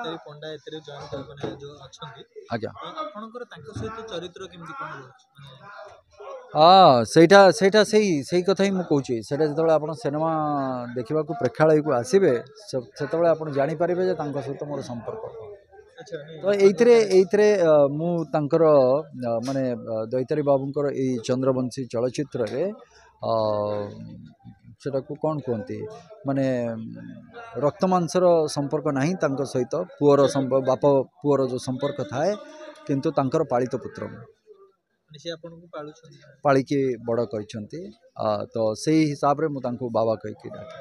ଦୈତାରୀ ପଣ୍ଡା ଏଥିରେ ଜଏନ୍ ମାନେ ଯୋଉ ଅଛନ୍ତି ଆଜ୍ଞା ଆପଣଙ୍କର ତାଙ୍କ ସହିତ ଚରିତ୍ର କେମିତି କଣ ରହୁଛି ମାନେ ହଁ ସେଇଟା ସେଇ କଥା ହିଁ ମୁଁ କହୁଛି ସେଇଟା ଯେତେବେଳେ ଆପଣ ସିନେମା ଦେଖିବାକୁ ପ୍ରେକ୍ଷାଳୟକୁ ଆସିବେ ସେତେବେଳେ ଆପଣ ଜାଣିପାରିବେ ଯେ ତାଙ୍କ ସହିତ ମୋର ସମ୍ପର୍କ ଆଚ୍ଛା ତ ଏଇଥିରେ ମୁଁ ତାଙ୍କର ମାନେ ଦୈତାରୀ ବାବୁଙ୍କର ଏଇ ଚନ୍ଦ୍ରବଂଶୀ ଚଳଚ୍ଚିତ୍ରରେ ସେଟାକୁ କ'ଣ କୁହନ୍ତି ମାନେ ରକ୍ତ ମାଂସର ସମ୍ପର୍କ ନାହିଁ ତାଙ୍କ ସହିତ ପୁଅର ବାପ ପୁଅର ଯେଉଁ ସମ୍ପର୍କ ଥାଏ କିନ୍ତୁ ତାଙ୍କର ପାଳିତ ପୁତ୍ର ମାନେ ସେ ଆପଣଙ୍କୁ ପାଳୁଛନ୍ତି ପାଳିକି ବଡ଼ କରିଛନ୍ତି ତ ସେଇ ହିସାବରେ ମୁଁ ତାଙ୍କୁ ବାବା କହିକି ଡାକେ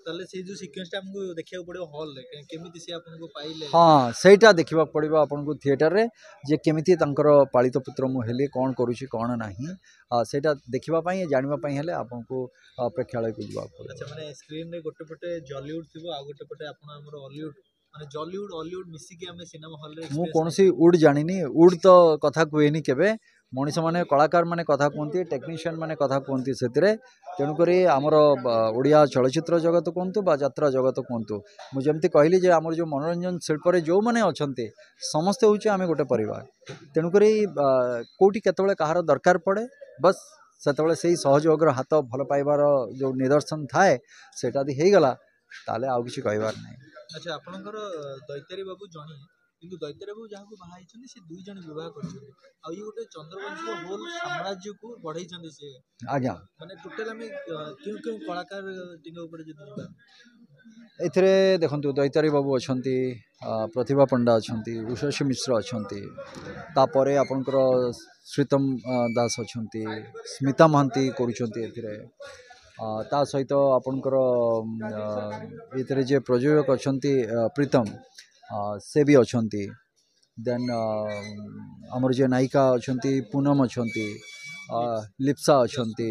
ତାହେଲେ ସେଇ ଯୋଉ ସିକ୍ୱେନ୍ସଟା ଆମକୁ ଦେଖିବାକୁ ପଡିବ ହଲରେ କେମିତି ସେ ଆପଣଙ୍କୁ ପାଇଲେ ହଁ ସେଇଟା ଦେଖିବାକୁ ପଡ଼ିବ ଆପଣଙ୍କୁ ଥିଏଟରରେ ଯେ କେମିତି ତାଙ୍କର ପାଳିତ ପୁତ୍ର ମୁଁ ହେଲି କ'ଣ କରୁଛି କ'ଣ ନାହିଁ ସେଇଟା ଦେଖିବା ପାଇଁ ଜାଣିବା ପାଇଁ ହେଲେ ଆପଣଙ୍କୁ ପ୍ରେକ୍ଷାଳୟକୁ ଯିବାକୁ ପଡ଼ିବ ଆଚ୍ଛା ମାନେ ସ୍କ୍ରିନରେ ଗୋଟେ ପଟେ ଜଲିଉଡ ଥିବ ଆଉ ଗୋଟେ ପଟେ ଆପଣ ଆମର ଅଲିଉଡ ମାନେ ଜଲିଉଡ ଅଲିଉଡ ମିଶିକି ଆମେ ସିନେମା ହଲରେ ମୁଁ କୌଣସି ଉଡ୍ ଜାଣିନି ଉଡ୍ ତ କଥା କୁହେନି କେବେ ମଣିଷ ମାନେ କଳାକାର ମାନେ କଥା କୁହନ୍ତି ଟେକ୍ନିସିଆନ୍ ମାନେ କଥା କୁହନ୍ତି ସେଥିରେ ତେଣୁକରି ଆମର ଓଡ଼ିଆ ଚଳଚ୍ଚିତ୍ର ଜଗତ କୁହନ୍ତୁ ବା ଯାତ୍ରା ଜଗତ କୁହନ୍ତୁ ମୁଁ ଯେମିତି କହିଲି ଯେ ଆମର ଯେଉଁ ମନୋରଞ୍ଜନ ଶିଳ୍ପରେ ଯେଉଁମାନେ ଅଛନ୍ତି ସମସ୍ତେ ହେଉଛି ଆମେ ଗୋଟେ ପରିବାର ତେଣୁକରି କେଉଁଠି କେତେବେଳେ କାହାର ଦରକାର ପଡ଼େ ବସ୍ ସେତେବେଳେ ସେଇ ସହଯୋଗର ହାତ ଭଲ ପାଇବାର ଯେଉଁ ନିଦର୍ଶନ ଥାଏ ସେଇଟା ଯଦି ହେଇଗଲା ତାହେଲେ ଆଉ କିଛି କହିବାର ନାହିଁ ଆଚ୍ଛା ଆପଣଙ୍କର ଦୈତାରୀ ବାବୁ ଜଣେ କିନ୍ତୁ ଦୈତାରୀ ବାବୁ ଯାହାକୁ ବାହା ହେଇଛନ୍ତି ସେ 2 ଜଣ ବିବାହ କରିଛନ୍ତି ଆଉ ଇଏ ଗୋଟେ ଚନ୍ଦ୍ରବଂଶୀର ହୋଲ ସାମ୍ରାଜ୍ୟକୁ ବଢେଇଛନ୍ତି ସେ ଆଜ୍ଞା ମାନେ ଟୋଟାଲ ଆମେ କେଉଁ କଳାକାର ଟିକେ ଉପରେ ଯଦି ଯିବା ଏଥିରେ ଦେଖନ୍ତୁ ଦୈତାରୀ ବାବୁ ଅଛନ୍ତି ପ୍ରତିଭା ପଣ୍ଡା ଅଛନ୍ତି ଉଷସୀ ମିଶ୍ର ଅଛନ୍ତି ତାପରେ ଆପଣଙ୍କର ଶ୍ରୀତମ ଦାସ ଅଛନ୍ତି ସ୍ମିତା ମହାନ୍ତି କରୁଛନ୍ତି ଏଥିରେ ତା ସହିତ ଆପଣଙ୍କର ଏଥିରେ ଯିଏ ପ୍ରଯୋଜକ ଅଛନ୍ତି ପ୍ରୀତମ ସେ ବି ଅଛନ୍ତି ଦେନ୍ ଆମର ଯିଏ ନାୟିକା ଅଛନ୍ତି ପୁନମ ଅଛନ୍ତି ଲିପ୍ସା ଅଛନ୍ତି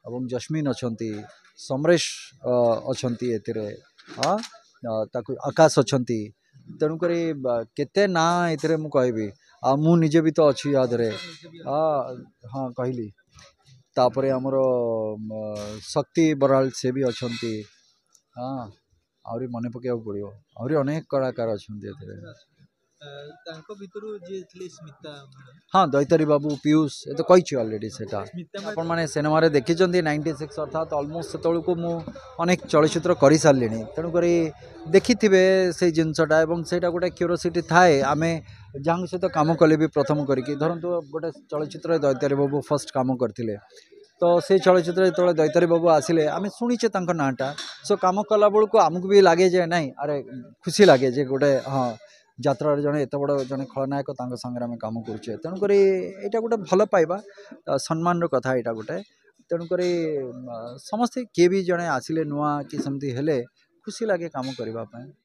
ଏବଂ ଜସ୍ମିନ୍ ଅଛନ୍ତି ସମରେଶ ଅଛନ୍ତି ଏଥିରେ ତାକୁ ଆକାଶ ଅଛନ୍ତି ତେଣୁକରି କେତେ ନାଁ ଏଥିରେ ମୁଁ କହିବି ଆଉ ମୁଁ ନିଜେ ବି ତ ଅଛି ୟା ଦେହରେ ହଁ କହିଲି ତାପରେ ଆମର ଶକ୍ତି ବରାଳ ସେ ବି ଅଛନ୍ତି ଆହୁରି ମନେ ପକାଇବାକୁ ପଡ଼ିବ ଆହୁରି ଅନେକ କଳାକାର ଅଛନ୍ତି ଏଥିରେ ତାଙ୍କ ଭିତରୁ ଯିଏ ଥିଲେ ସ୍ମିତା ହଁ ଦୈତାରୀ ବାବୁ ପିୟୁଷ ଏ ତ କହିଛି ଅଲରେଡ଼ି ସେଇଟା ଆପଣମାନେ ସିନେମାରେ ଦେଖିଛନ୍ତି 96 ଅର୍ଥାତ୍ ଅଲମୋଷ୍ଟ ସେତେବେଳକୁ ମୁଁ ଅନେକ ଚଳଚ୍ଚିତ୍ର କରିସାରିଲିଣି ତେଣୁକରି ଦେଖିଥିବେ ସେଇ ଜିନିଷଟା ଏବଂ ସେଇଟା ଗୋଟେ କ୍ୟୁରିଓସିଟି ଥାଏ ଆମେ ଯାହାଙ୍କ ସହିତ କାମ କଲେ ବି ପ୍ରଥମ କରିକି ଧରନ୍ତୁ ଗୋଟେ ଚଳଚ୍ଚିତ୍ରରେ ଦୈତାରୀ ବାବୁ ଫର୍ଷ୍ଟ କାମ କରିଥିଲେ ତ ସେଇ ଚଳଚ୍ଚିତ୍ରରେ ଯେତେବେଳେ ଦୈତାରୀ ବାବୁ ଆସିଲେ ଆମେ ଶୁଣିଛେ ତାଙ୍କ ନାଁଟା ସୋ କାମ କଲା ବେଳକୁ ଆମକୁ ବି ଲାଗେ ଯେ ନାଇଁ ଆରେ ଖୁସି ଲାଗେ ଯେ ଗୋଟେ ହଁ ଯାତ୍ରାରେ ଜଣେ ଏତେ ବଡ଼ ଜଣେ ଖଳନାୟକ ତାଙ୍କ ସାଙ୍ଗରେ ଆମେ କାମ କରୁଛେ ତେଣୁକରି ଏଇଟା ଗୋଟେ ଭଲ ପାଇବା ସମ୍ମାନର କଥା ଏଇଟା ଗୋଟେ ତେଣୁକରି ସମସ୍ତେ କିଏ ବି ଜଣେ ଆସିଲେ ନୂଆ କି ସେମିତି ହେଲେ ଖୁସି ଲାଗେ କାମ କରିବା ପାଇଁ